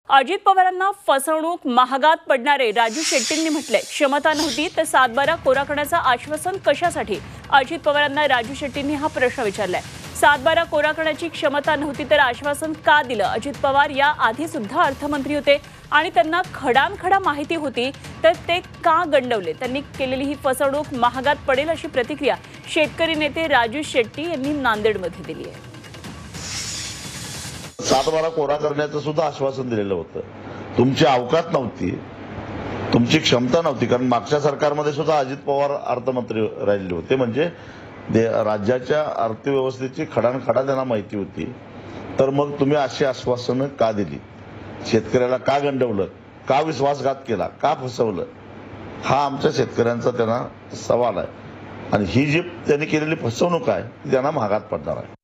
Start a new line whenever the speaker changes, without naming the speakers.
अजित पवारांना फसवणूक महागात पडणारे राजू शेट्टींनी म्हटले, क्षमता नव्हती तर 7/12 कोरा करण्याचं आश्वासन कशासाठी? अजित पवारांना राजू शेट्टींनी हा प्रश्न विचारलाय। 7/12 कोरा करण्याची क्षमता नव्हती तर आश्वासन का दिलं? अजित पवार या आधी सुद्धा अर्थमंत्री होते आणि त्यांना खडानखडा माहिती होती तर ते का गंडवले? त्यांनी केलेली ही फसवणूक महागात पडेल अशी प्रतिक्रिया शेतकरी नेते राजू शेट्टी यांनी नांदेडमध्ये दिली आहे।
7/12 कोरा करण्याचं सुद्धा आश्वासन दिलेलं होतं। तुमची अवकात नव्हती, तुमची क्षमता नव्हती, कारण मागच्या सरकारमध्ये सुद्धा अजित पवार अर्थमंत्री राहिले होते। म्हणजे राज्याच्या अर्थव्यवस्थेची खडानखडा त्यांना माहिती होती, तर मग तुम्ही अशी आश्वासनं का दिली? शेतकऱ्याला का गंडवलं? का विश्वासघात केला? का फसवलं? हा आमच्या शेतकऱ्यांचा त्यांना सवाल आहे आणि ही जी त्यांनी केलेली फसवणूक आहे ती त्यांना महागात पडणार आहे।